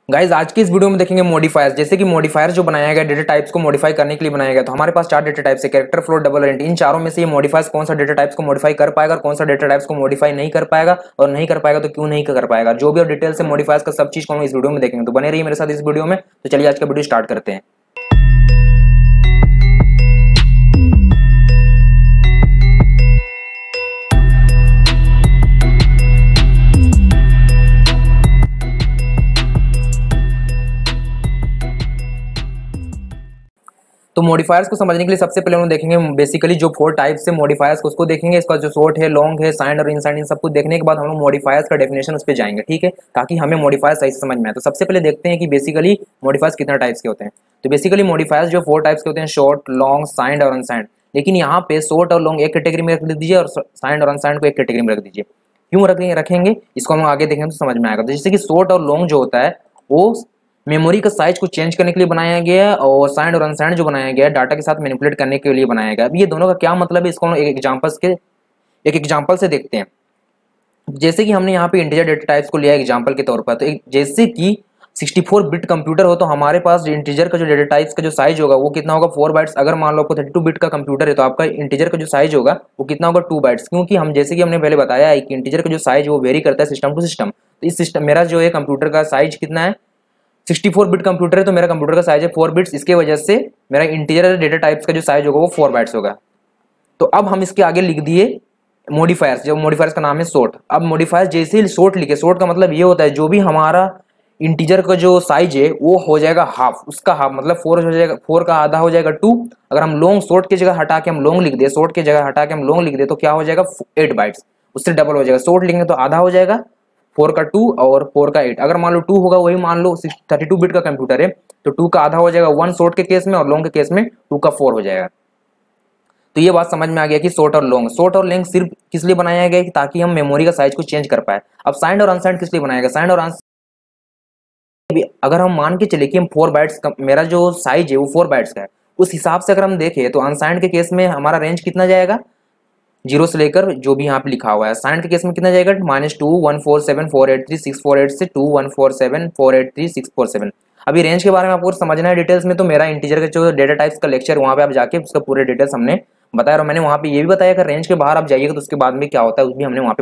Guys आज की इस वीडियो में देखेंगे मॉडिफायर्स। जैसे कि मॉडिफायर जो बनाया गया डेटा टाइप्स को मॉडिफाई करने के लिए बनाया गया। तो हमारे पास चार डेटा टाइप्स है, कैरेक्टर, फ्लोट, डबल रेंट। इन चारों में से ये मॉडिफायर्स कौन सा डेटा टाइप्स को मॉडिफाई कर पाएगा और कौन सा डेटा टाइप्स को मॉडिफाई नहीं कर पाएगा, और नहीं कर पाएगा तो क्यों नहीं कर पाएगा, जो भी और डिटेल से मॉडिफायर्स का सब चीज को हम इस वीडियो में देखेंगे। तो बने रहिए मेरे साथ इस वीडियो में। तो चलिए आज का वीडियो स्टार्ट करते हैं। तो मॉडिफायर्स को समझने के लिए सबसे पहले हम देखेंगे बेसिकली जो फोर टाइप्स से मॉडिफायर्स को, उसको देखेंगे। इसका जो शॉर्ट है, लॉन्ग है, साइंड और इनसाइंड, इन सब कुछ देखने के बाद हम लोग मॉडिफायर्स का डेफिनेशन उस पर जाएंगे, ठीक है, ताकि हमें मॉडिफायर्स सही से समझ में आए। तो सबसे पहले देखते हैं कि बेसिकली मॉडिफायर्स कितना टाइप्स के होते हैं। तो बेसिकली मॉडिफायर्स जो फोर टाइप्स के होते हैं, शॉर्ट, लॉन्ग, साइंड और अनसाइंड। लेकिन यहाँ पे शॉर्ट और लॉन्ग एक कैटेगरी में रख दीजिए और साइंड और अनसाइंड को एक कैटेगरी में रख दीजिए। क्यों रखेंगे इसको हम आगे देखेंगे तो समझ में आएगा। तो जैसे कि शॉर्ट और लॉन्ग जो होता है वो मेमोरी का साइज को चेंज करने के लिए बनाया गया है, और साइंड और अनसाइंड जो बनाया गया है डाटा के साथ मैनिपुलेट करने के लिए बनाया गया है। अब ये दोनों का क्या मतलब है, इसको हम एक एग्जांपल से देखते हैं। जैसे कि हमने यहाँ पे इंटीजर डेटा टाइप्स को लिया एग्जांपल के तौर पर। तो जैसे कि 64 बिट कंप्यूटर हो तो हमारे पास इंटीजर का जो डेटा टाइप्स का जो साइज होगा वो कितना होगा, 4 बाइट्स। अगर मान लो आपको 32 बिट का कंप्यूटर है तो आपका इंटीजर का जो साइज होगा वो कितना होगा, 2 बाइट्स। क्योंकि हम जैसे कि हमने पहले बताया है कि इंटीजर का जो साइज वो वेरी करता है सिस्टम टू सिस्टम। तो इस सिस्टम मेरा जो है कंप्यूटर का साइज कितना है, 64 बिट कंप्यूटर है तो मेरा कंप्यूटर का साइज है 4 बिट्स। इसके वजह से मेरा इंटीजर डेटा टाइप्स का जो साइज होगा वो 4 बाइट्स होगा। तो अब हम इसके आगे लिख दिए मॉडिफायर्स, जो मॉडिफायर्स का नाम है शॉर्ट। अब मॉडिफायर्स जैसे ही शॉर्ट लिखे, शॉर्ट का मतलब ये होता है जो भी हमारा इंटीजर का जो साइज है वो हो जाएगा हाफ, उसका हाफ मतलब 4 हो जाएगा, 4 का आधा हो जाएगा 2। अगर हम लॉन्ग शॉर्ट की जगह हटा के हम लॉन्ग लिख दे, शॉर्ट की जगह हटा के हम लॉन्ग लिख दे तो क्या हो जाएगा, 8 बाइट्स, उससे डबल हो जाएगा। शॉर्ट लिखेंगे तो आधा हो जाएगा 4 का 2 और 4 का 8। अगर मान लो 2 होगा, वही मान लो 32 बिट का कंप्यूटर है तो 2 का आधा हो जाएगा 1 शॉर्ट के केस में, और लॉन्ग के केस में 2 का 4 हो जाएगा। तो ये बात समझ में आ गया कि शॉर्ट और लॉन्ग। शॉर्ट और लॉन्ग सिर्फ किस लिए बनाया गया है, ताकि हम मेमोरी का साइज को चेंज कर पाए। अब साइंड और अनसाइंड किस लिए बनाया गया, साइंड और अगर हम मान के चले कि हम 4 बाइट्स मेरा जो साइज है वो 4 बाइट्स का है, उस हिसाब से अगर हम देखें तो अनसाइंड के केस में हमारा रेंज कितना जाएगा, 0 से लेकर जो भी यहाँ पे लिखा हुआ है। साइंड के केस में कितना जाएगा, -2 147 483 648 से 2 147 483 647। अभी रेंज के बारे में आपको समझना है डिटेल्स में तो मेरा इंटीजर का जो डेटा टाइप्स का लेक्चर वहाँ पे आप जाके उसका पूरे डिटेल्स हमने बताया। और मैंने वहाँ पे ये भी बताया कि रेंज के बाहर आप जाइएगा तो उसके बाद में क्या होता है, उसकी हमने वहाँ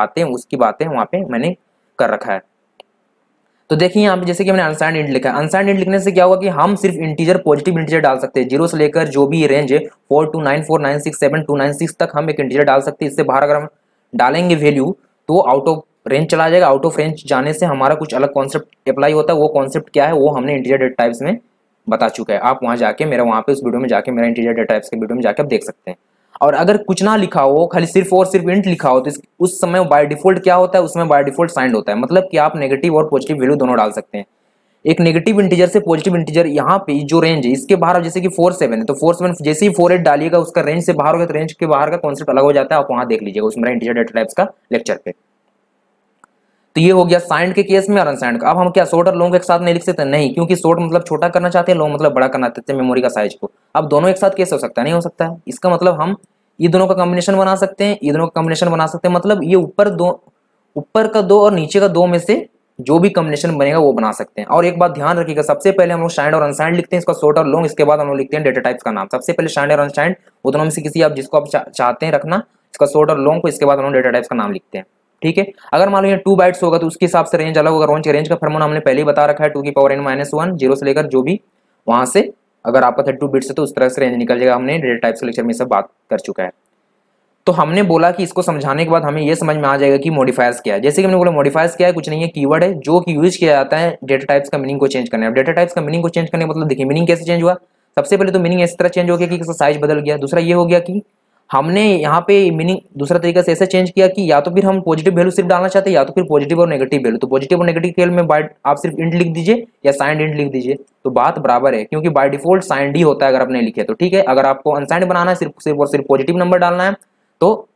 पे उसकी बातें वहाँ पे मैंने कर रखा है। तो देखिए यहाँ पे जैसे कि हमने अनसाइंड इंट लिखा है, अनसाइंड इंट लिखने से क्या होगा कि हम सिर्फ इंटीजर, पॉजिटिव इंटीजर डाल सकते हैं। 0 से लेकर जो भी रेंज है 4294967296 तक हम एक इंटीजर डाल सकते हैं। इससे बाहर अगर हम डालेंगे वैल्यू तो आउट ऑफ रेंज चला जाएगा। आउट ऑफ रेंज जाने से हमारा कुछ अलग कॉन्सेप्ट अप्लाई होता है। वो कॉन्सेप्ट क्या है वो हमने इंटीजर डेटा टाइप्स में बता चुका है। आप वहाँ जाके मेरा वहाँ पे उस वीडियो में जाके मेरा इंटीजर डेटा टाइप्स के वीडियो में जाके आप देख सकते हैं। और अगर कुछ ना लिखा हो, खाली सिर्फ और सिर्फ इंट लिखा हो तो उस समय बाय डिफॉल्ट क्या होता है, उसमें बाय डिफॉल्ट साइंड होता है। मतलब कि आप नेगेटिव और पॉजिटिव वैल्यू दोनों डाल सकते हैं। एक नेगेटिव इंटीजर से पॉजिटिव इंटीजर, यहाँ पे जो रेंज है इसके बाहर, जैसे कि 47 है तो 47 जैसे ही 48 डालिएगा उसका रेंज से बाहर हो गया तो रेंज के बाहर का कॉन्सेप्ट अलग हो जाता है। आप वहां देख लीजिएगा उसमें इंटीजर डेटा टाइप्स का लेक्चर पे। तो ये हो गया साइंड के केस में और अनसाइंड का। अब हम क्या शॉर्ट और लॉन्ग एक साथ नहीं लिख सकते, नहीं, क्योंकि शॉर्ट मतलब छोटा करना चाहते हैं, लॉन्ग मतलब बड़ा करना चाहते हैं मेमोरी का साइज को। अब दोनों एक साथ कैसे हो सकता है, नहीं हो सकता है। इसका मतलब हम ये दोनों का कॉम्बिनेशन बना सकते हैं, ये दोनों का कॉम्बिनेशन बना सकते हैं। मतलब ये ऊपर का 2 और नीचे का 2 में से जो भी कॉम्बिनेशन बनेगा वो बना सकते हैं। और एक बात ध्यान रखिएगा, सबसे पहले हम लोग साइंड और अनसाइंड लिखते हैं, इसका शॉर्ट और लॉन्ग, इसके बाद हम लोग लिखते हैं डेटा टाइप्स का नाम। सबसे पहले साइंड और अनसाइंड, वो दोनों में से किसी आप जिसको आप चाहते हैं रखना, इसका शॉर्ट और लॉन्ग को, इसके बाद हम लोग डेटा टाइप्स का नाम लिखते हैं, ठीक है। अगर मान लो ये 2 बाइट्स होगा तो उसके हिसाब से रेंज अलग होगा। रेंज का फॉर्मूला हमने पहले ही बता रखा है, 2 की पावर n-1, 0 से लेकर जो भी वहां से, अगर आपका 32 बिट्स है तो उस तरह से रेंज निकल जाएगा। हमने डेटा टाइप्स के लेक्चर में सब बात कर चुका है। तो हमने बोला कि इसको समझाने के बाद हमें ये समझ में आ जाएगा कि मॉडिफायर्स क्या है। जैसे कि हमने बोला मॉडिफायर्स क्या है, कुछ नहीं है, कीवर्ड है जो कि यूज किया जाता है डेटा टाइप्स का मीनिंग को चेंज करने। अब डेटा टाइप्स का मीनिंग को चेंज करने का मतलब देखिए मीनिंग कैसे चेंज हुआ। सबसे पहले तो मीनिंग इस तरह चेंज हो गया कि इसका साइज बदल गया। दूसरा ये हो गया कि हमने यहाँ पे मीनिंग दूसरा तरीका से ऐसे चेंज किया कि या तो फिर हम पॉजिटिव वैल्यू सिर्फ डालना चाहते हैं या तो फिर पॉजिटिव और नेगेटिव वैल्यू। तो पॉजिटिव और नेगेटिव केस में आप सिर्फ इंट लिख दीजिए या साइंड इंट लिख दीजिए तो बात बराबर है, क्योंकि बाय डिफॉल्ट साइंड ही होता है अगर आपने लिखे तो, ठीक है। अगर आपको अनसाइंड बनाना है, सिर्फ और सिर्फ पॉजिटिव नंबर डालना है तो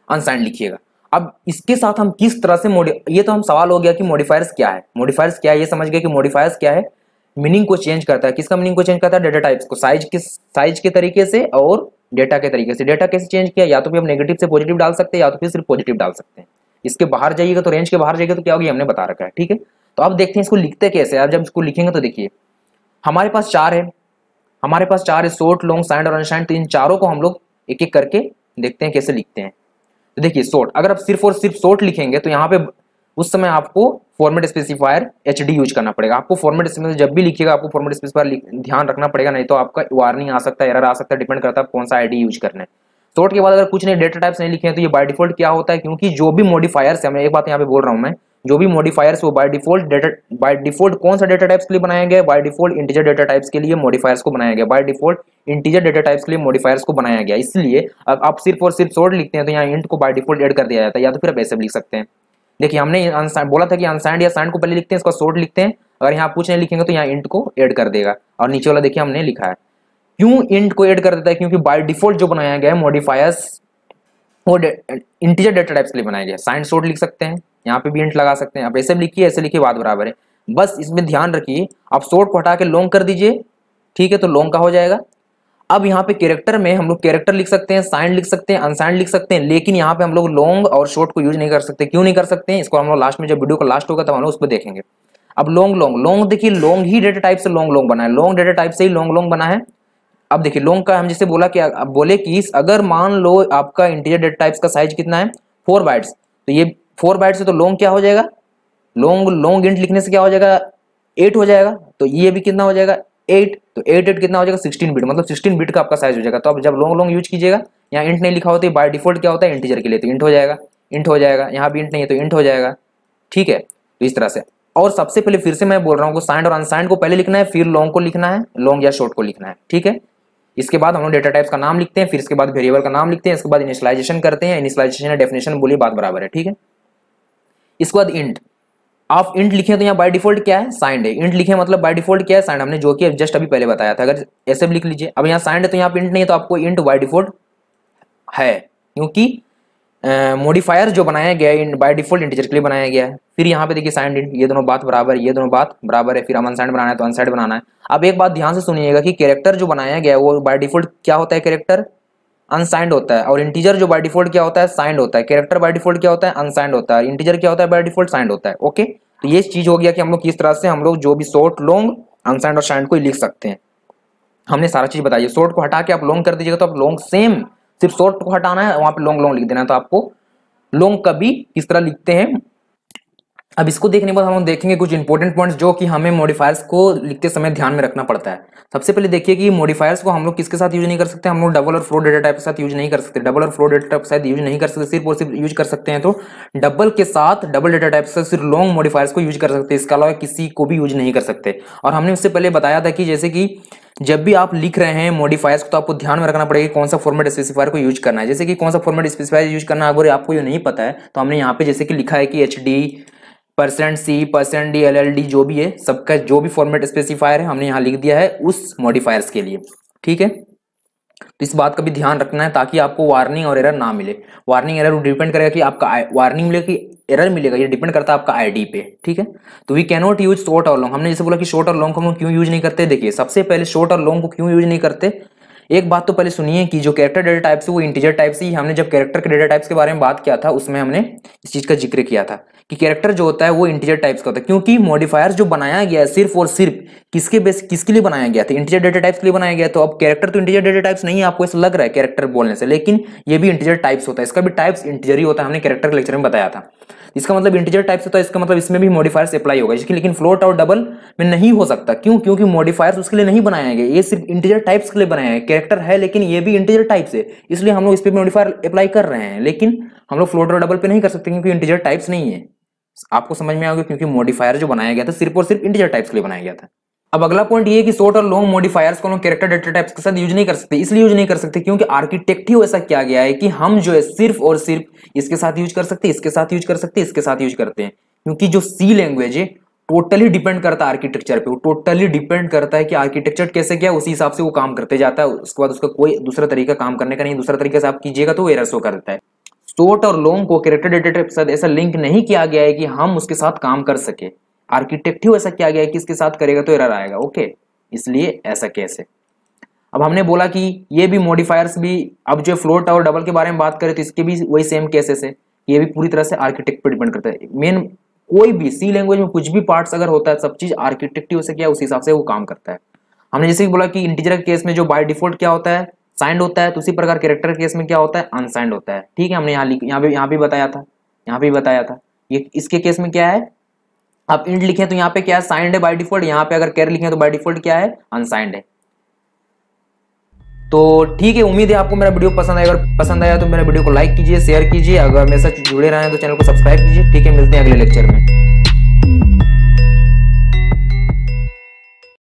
अनसाइंड लिखिएगा। अब इसके साथ हम किस तरह से ये तो हम सवाल हो गया कि मॉडिफायर्स क्या है। मॉडिफायर्स क्या है ये समझ गए कि मॉडिफायर्स क्या है, मीनिंग को चेंज करता है। किसका मीनिंग को चेंज करता है, डेटा टाइप्स को, साइज के तरीके से और डेटा के तरीके से। डेटा कैसे चेंज किया, या तो फिर हम नेगेटिव से पॉजिटिव डाल सकते हैं या तो फिर सिर्फ पॉजिटिव डाल सकते हैं। इसके बाहर जाइएगा तो रेंज के बाहर जाइएगा तो क्या होगी हमने बता रखा है, ठीक है। तो अब देखते हैं इसको लिखते कैसे। अब जब इसको लिखेंगे तो देखिए हमारे पास चार है, हमारे पास चार है, शॉर्ट, लॉन्ग, साइंड और अनसाइंड। तो इन चारों को हम लोग एक एक करके देखते हैं कैसे लिखते हैं। तो देखिए शॉर्ट, अगर आप सिर्फ और सिर्फ शॉर्ट लिखेंगे तो यहाँ पे उस समय आपको फॉर्मेट स्पेसिफायर एचडी यूज करना पड़ेगा। आपको फॉर्मेट स्पेसिफायर जब भी लिखिएगा आपको फॉर्मेट स्पेसिफायर ध्यान रखना पड़ेगा, नहीं तो आपका वार्निंग आ सकता है, एरर आ सकता है, डिपेंड करता है कौन सा आईडी यूज करना है। शॉर्ट के बाद अगर कुछ नहीं डेटा टाइप्स नहीं लिखे हैं तो ये बाय डिफॉल्ट क्या होता है, क्योंकि जो भी मॉडिफायर्स है, मैं एक बात यहाँ पे बोल रहा हूँ, मैं जो भी मॉडिफायर्स वो बाय डिफॉल्ट कौन सा डेटा टाइप्स के लिए बनाया गया है, by default integer data types के लिए मॉडिफायर्स को बनाया गया, by default integer data types के लिए मॉडिफायर्स को बनाया गया। इसलिए अब आप सिर्फ और सिर्फ शॉर्ट लिखते हैं तो यहाँ इंट को बाय डिफॉल्ट ऐड कर दिया जाता है, या तो फिर आप ऐसे भी लिख सकते हैं। देखिए हमने बोला था कि अनसाइंड या साइंड को पहले लिखते हैं, इसको शॉर्ट लिखते हैं। अगर यहाँ कुछ नहीं लिखेंगे तो यहाँ इंट को ऐड कर देगा। और नीचे वाला देखिए हमने लिखा है, क्यों इंट को ऐड कर देता है, क्योंकि बाय डिफॉल्ट जो बनाया गया है मॉडिफायर्स वो इंटीजर डेटा टाइप्स के लिए बनाया गया है। साइंड शॉर्ट लिख सकते हैं, यहाँ पे भी इंट लगा सकते हैं, आप ऐसे भी लिखिए ऐसे लिखिए, बात बराबर है। बस इसमें ध्यान रखिए, आप शॉर्ट को हटा के लॉन्ग कर दीजिए, ठीक है, तो लॉन्ग का हो जाएगा। अब यहाँ पे कैरेक्टर में हम लोग कैरेक्टर लिख सकते हैं, साइंड लिख सकते हैं, अनसाइंड लिख सकते हैं, लेकिन यहाँ पे हम लोग लॉन्ग और शॉर्ट को यूज नहीं कर सकते। क्यों नहीं कर सकते हैं, इसको हम लोग लास्ट में, जब वीडियो का लास्ट होगा तब हम लोग उस पर देखेंगे। अब लॉन्ग देखिए, लॉन्ग ही डेटा टाइप से लॉन्ग बना है, लॉन्ग डेटा टाइप से ही लॉन्ग बना है। अब देखिए लॉन्ग का हम जैसे बोला कि अब बोले कि अगर मान लो आपका इंटीजर डेटा टाइप्स का साइज कितना है 4 बाइट्स, तो ये 4 बाइट्स है तो लॉन्ग क्या हो जाएगा, लॉन्ग इंट लिखने से क्या हो जाएगा 8 हो जाएगा। तो ये भी कितना हो जाएगा 8, तो 8 कितना हो जाएगा 16 बिट, मतलब 16 बिट का आपका साइज हो जाएगा। तो अब जब लॉन्ग यूज कीजिएगा, यहाँ इंट नहीं लिखा होता है, बाय डिफॉल्ट क्या होता है इंटीजर के लिए, तो इंट हो जाएगा, यहाँ भी इंट नहीं है तो इंट हो जाएगा, ठीक है। तो इस तरह से, और सबसे पहले फिर से मैं बोल रहा हूँ साइंड और अनसाइंड को पहले लिखना है, फिर लॉन्ग को लिखना है, लॉन्ग या शॉर्ट को लिखना है, ठीक है। इसके बाद हम लोग डेटा टाइप्स का नाम लिखते हैं, फिर इसके बाद वेरिएबल का नाम लिखते हैं, इसके बाद इनिशियलाइजेशन करते हैं, इनिशियलाइजेशन या डेफिनेशन बोलिए, बात बराबर है, ठीक है। इसके बाद इंट, आप इंट लिखे तो यहाँ बाय डिफॉल्ट क्या है साइंड है, इंट लिखे मतलब बाय डिफॉल्ट क्या है साइंड, हमने जो कि जस्ट अभी पहले बताया था। अगर ऐसे भी लिख लीजिए, अब यहाँ साइंड है तो यहाँ पे इंट नहीं है तो आपको इंट बाय डिफॉल्ट है, क्योंकि मॉडिफायर जो बनाया गया है बाय डिफॉल्ट इंटीजर के लिए बनाया गया है। फिर यहाँ पे देखिए साइंड इंट, ये दोनों बात बराबर, ये दोनों बात बराबर है। फिर हम अनसाइंड बनाना है तो अनसाइंड बनाना है। अब एक बात ध्यान से सुनिएगा कि कैरेक्टर जो बनाया गया है वो बाय डिफॉल्ट क्या होता है, कैरेक्टर अनसाइंड होता है, और इंटीजर जो बाय डिफॉल्ट क्या होता है साइंड होता है। कैरेक्टर बाय डिफॉल्ट क्या होता है अनसाइंड होता है, इंटीजर क्या होता है बाय डिफॉल्ट साइंड होता है, ओके। तो ये चीज हो गया कि हम लोग किस तरह से हम लोग जो भी शॉर्ट, लॉन्ग, अनसाइंड और साइंड को लिख सकते हैं। हमने सारा चीज बताई। शॉर्ट को हटा के आप लॉन्ग कर दीजिएगा तो आप लॉन्ग सेम, सिर्फ शॉर्ट को हटाना है, वहां पे लॉन्ग लिख देना है, तो आपको लॉन्ग कभी किस तरह लिखते हैं। अब इसको देखने के बाद हम लोग देखेंगे कुछ इंपॉर्टेंट पॉइंट्स जो कि हमें मॉडिफायर्स को लिखते समय ध्यान में रखना पड़ता है। सबसे पहले देखिए कि मॉडिफायर्स को हम लोग किसके साथ यूज नहीं कर सकते, हम लोग डबल और फ्लोट डेटा टाइप के साथ यूज नहीं कर सकते। डबल और फ्लोट डेटा टाइप के साथ यूज नहीं कर सकते, सिर्फ और सिर्फ यूज कर सकते हैं तो डबल के साथ, डबल डेटा टाइप से सिर्फ लॉन्ग मॉडिफायर्स को यूज कर सकते हैं, इसके अलावा किसी को भी यूज नहीं कर सकते। और हमने उससे पहले बताया था कि जैसे कि जब भी आप लिख रहे हैं मॉडिफायर्स को तो आपको ध्यान में रखना पड़ेगा कि कौन सा फॉर्मेट स्पेसिफायर को यूज करना है। जैसे कि कौन सा फॉर्मेट स्पेसिफायर यूज करना है, अगर आपको ये नहीं पता है तो हमने यहाँ पे जैसे कि लिखा है कि HD, %C, %D, LLD जो भी है, सबका जो भी फॉर्मेट स्पेसिफायर है हमने यहाँ लिख दिया है उस मॉडिफायर्स के लिए, ठीक है। तो इस बात का भी ध्यान रखना है ताकि आपको वार्निंग और एरर ना मिले। वार्निंग एरर डिपेंड करेगा कि आपका वार्निंग मिलेगा कि एरर मिलेगा, ये डिपेंड करता है आपका आईडी पे, ठीक है। तो we can not use short और लॉन्ग। हमने जैसे बोला कि शॉर्ट और लॉन्ग को हम क्यों यूज नहीं करते, देखिए सबसे पहले शॉर्ट और लॉन्ग को क्यों यूज नहीं करते, एक बात तो पहले सुनिए कि जो कैरेक्टर डेटा टाइप से वो इंटीजर टाइप से ही, हमने जब कैरेक्टर के डेटा टाइप्स के बारे में बात किया था उसमें हमने इस चीज का जिक्र किया था कि कैरेक्टर जो होता है वो इंटीजर टाइप्स का होता है, क्योंकि मॉडिफायर जो बनाया गया है सिर्फ और सिर्फ किसके लिए बनाया गया था, इंटीजर डेटा टाइप्स के लिए बनाया गया। तो अब कैरेक्टर तो इंटीजर डेटा टाइप्स नहीं है, आपको ऐसा लग रहा है कैरेक्टर बोलने से, लेकिन ये भी इंटीजर टाइप्स होता है, इसका भी टाइप्स इंटीजर ही होता है, हमने कैरेक्टर के लेक्चर में बताया था। इसका मतलब इंटीजर टाइप्स होता है, इसका मतलब इसमें भी मॉडिफायर्स अप्लाई होगा, इसकी लेकिन फ्लोट और डबल में नहीं हो सकता। क्यों, क्योंकि मॉडिफायर्स उसके लिए नहीं बनाए गए, ये सिर्फ इंटीजर टाइप्स के लिए बनाया है। कैरेक्टर है लेकिन ये भी इंटीजर टाइप्स है, इसलिए हम लोग इस पे मॉडिफायर अप्लाई कर रहे हैं, लेकिन हम लोग फ्लोट और डबल पे नहीं कर सकते क्योंकि इंटीजर टाइप्स नहीं है। आपको समझ में आ गया, क्योंकि मॉडिफायर जो बनाया गया था सिर्फ और सिर्फ इंटीजर टाइप्स के लिए बनाया गया था। अब अगला पॉइंट ये है कि शॉर्ट और लॉन्ग मॉडिफायर्स को हम कैरेक्टर डेटा टाइप्स के साथ यूज नहीं कर सकते। इसलिए यूज नहीं कर सकते क्योंकि आर्किटेक्ट ही ऐसा किया गया है कि हम जो है सिर्फ और सिर्फ इसके साथ यूज कर सकते, इसके साथ यूज कर सकते, इसके साथ यूज करते हैं। क्योंकि जो सी लैंग्वेज है टोटली डिपेंड करता है आर्किटेक्चर पे, वो टोटली डिपेंड करता है कि आर्किटेक्चर कैसे क्या, उसी हिसाब से वो काम करते जाता है। उसके बाद उसका कोई दूसरा तरीका काम करने का नहीं, दूसरा तरीके से आप कीजिएगा तो वो एरर शो कर देता है। शॉर्ट और लॉन्ग को कैरेक्टर डेटा टाइप के साथ ऐसा लिंक नहीं किया गया है कि हम उसके साथ काम कर सके। आर्किटेक्ट ही ऐसा किया गया है कि इसके साथ करेगा तो एरर आएगा, ओके, इसलिए ऐसा केस है। अब हमने बोला कि ये भी मॉडिफायर्स भी, अब जो फ्लोट और डबल के बारे में बात करें तो इसके भी वही सेम केसेस है, ये भी पूरी तरह से आर्किटेक्ट पर डिपेंड करता है। मेन कोई भी सी लैंग्वेज में कुछ भी पार्ट्स अगर होता है, सब चीज आर्किटेक्टिव से क्या उस हिसाब से वो काम करता है। हमने जैसे कि बोला कि इंटीजर के केस में जो बाय डिफॉल्ट क्या होता है, साइंड होता है, तो उसी प्रकार कैरेक्टर के केस में क्या होता है, अनसाइंड होता है। ठीक है, हमने यहाँ भी बताया था, यहाँ भी बताया था। ये इसके केस में क्या है, आप इंट लिखे तो यहाँ पे क्या है, साइंड है बाय डिफॉल्ट, यहाँ पे अगर कैर लिखे तो बाय डिफॉल्ट क्या है, अनसाइंड है। तो ठीक है, उम्मीद है आपको मेरा वीडियो पसंद आएगा। अगर पसंद आया तो मेरे वीडियो को लाइक कीजिए, शेयर कीजिए। अगर मेरे साथ जुड़े रहे हैं तो चैनल को सब्सक्राइब कीजिए। ठीक है, मिलते हैं अगले लेक्चर में।